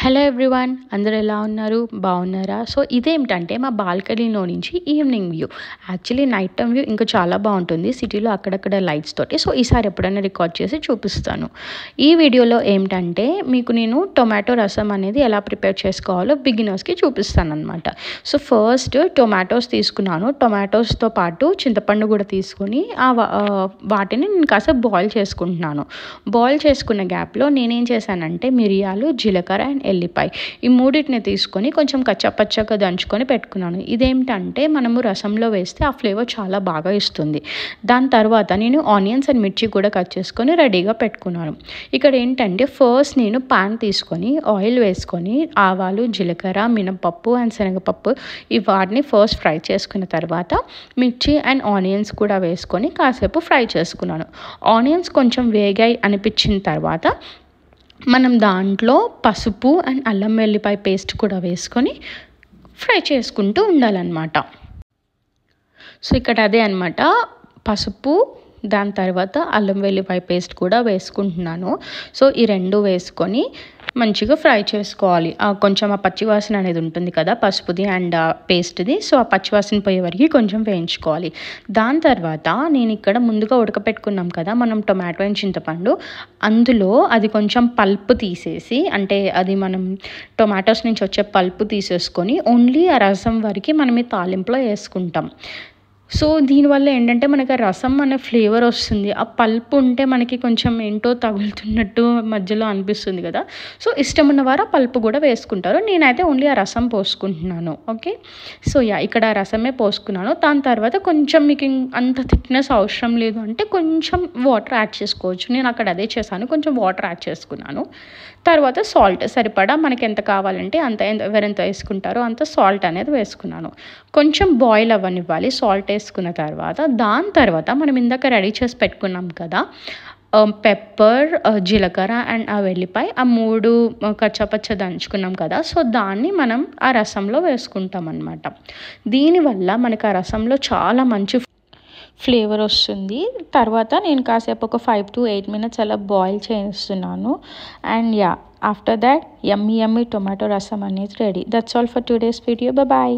Hello everyone, అందరూ ఎలా ఉన్నారు? బాగున్నారా? సో ఇదేమిటంటే మా బాల్కనీలో నుంచి evening view. Actually night time view ఇంకా చాలా బాగుంటుంది సిటీలో అక్కడక్కడ లైట్స్ తోటి. సో ఈసారి ఎప్పుడైనా రికార్డ్ చేసి చూపిస్తాను. ఈ వీడియోలో ఏమిటంటే మీకు నేను టొమాటో రసం అనేది ఎలా ప్రిపేర్ చేసుకోవాలో బిగినర్స్కి చూపిస్తాను అనమాట. సో ఫస్ట్ టొమాటోస్ తీసుకున్నాను. టొమాటోస్తో పాటు చింతపండు కూడా తీసుకొని వాటిని నేను కాస్త బాయిల్ చేసుకుంటున్నాను. బాయిల్ చేసుకున్న గ్యాప్లో నేనేం చేశానంటే మిరియాలు, జీలకర్ర అండ్ ఎల్లిపాయ ఈ మూడింటిని తీసుకొని కొంచెం కచ్చాపచ్చగా దంచుకొని పెట్టుకున్నాను. ఇదేమిటంటే మనము రసంలో వేస్తే ఆ ఫ్లేవర్ చాలా బాగా ఇస్తుంది. దాని తర్వాత నేను ఆనియన్స్ అండ్ మిర్చి కూడా కట్ చేసుకొని రెడీగా పెట్టుకున్నాను. ఇక్కడ ఏంటంటే ఫస్ట్ నేను పాన్ తీసుకొని ఆయిల్ వేసుకొని ఆవాలు, జీలకర్ర, మినపప్పు అండ్ శనగపప్పు వాటిని ఫస్ట్ ఫ్రై చేసుకున్న తర్వాత మిర్చి అండ్ ఆనియన్స్ కూడా వేసుకొని కాసేపు ఫ్రై చేసుకున్నాను. ఆనియన్స్ కొంచెం వేగాయి అనిపించిన తర్వాత మనం దాంట్లో పసుపు అండ్ అల్లం వెల్లిపాయ పేస్ట్ కూడా వేసుకొని ఫ్రై చేసుకుంటూ ఉండాలన్నమాట. సో ఇక్కడ అదే అనమాట, పసుపు దాని తర్వాత అల్లం వెల్లిపాయ పేస్ట్ కూడా వేసుకుంటున్నాను. సో ఈ రెండు వేసుకొని మంచిగా ఫ్రై చేసుకోవాలి. కొంచెం ఆ పచ్చివాసన అనేది ఉంటుంది కదా పసుపుది అండ్ పేస్ట్ది. సో ఆ పచ్చివాసన పోయే వరకు కొంచెం వేయించుకోవాలి. దాని తర్వాత నేను ఇక్కడ ముందుగా ఉడకపెట్టుకున్నాం కదా మనం టొమాటో అండ్ చింతపండు, అందులో అది కొంచెం పల్పు తీసేసి, అంటే అది మనం టొమాటోస్ నుంచి వచ్చే పల్పు తీసేసుకొని ఓన్లీ ఆ రసం వరకు మనం ఈ తాలింపులో వేసుకుంటాం. సో దీనివల్ల ఏంటంటే మనకి ఆ రసం అనే ఫ్లేవర్ వస్తుంది. ఆ పల్పు ఉంటే మనకి కొంచెం ఏంటో తగులుతున్నట్టు మధ్యలో అనిపిస్తుంది కదా. సో ఇష్టం ఉన్నవారు ఆ పల్పు కూడా వేసుకుంటారు. నేనైతే ఓన్లీ ఆ రసం పోసుకుంటున్నాను. ఓకే, సో ఇక్కడ ఆ రసమే పోసుకున్నాను. దాని తర్వాత కొంచెం మీకు అంత థిక్నెస్ అవసరం లేదు అంటే కొంచెం వాటర్ యాడ్ చేసుకోవచ్చు. నేను అక్కడ అదే చేశాను, కొంచెం వాటర్ యాడ్ చేసుకున్నాను. తర్వాత సాల్ట్ సరిపడా మనకి ఎంత కావాలంటే అంత, ఎవరెంత వేసుకుంటారో అంత సాల్ట్ అనేది వేసుకున్నాను. కొంచెం బాయిల్ అవ్వనివ్వాలి సాల్ట్ వేసుకున్న తర్వాత. దాని తర్వాత మనం ఇందాక రెడీ చేసి పెట్టుకున్నాం కదా పెప్పర్, జీలకర్ర అండ్ ఆ వెల్లిపాయ, ఆ మూడు కచ్చపచ్చ దంచుకున్నాం కదా. సో దాన్ని మనం ఆ రసంలో వేసుకుంటాం అన్నమాట. దీనివల్ల మనకు ఆ రసంలో చాలా మంచి ఫ్లేవర్ వస్తుంది. తర్వాత నేను కాసేపు ఒక 5 to 8 minutes అలా బాయిల్ చేస్తున్నాను. And after that yummy tomato rasam అనేది ready. That's all for today's video. Bye.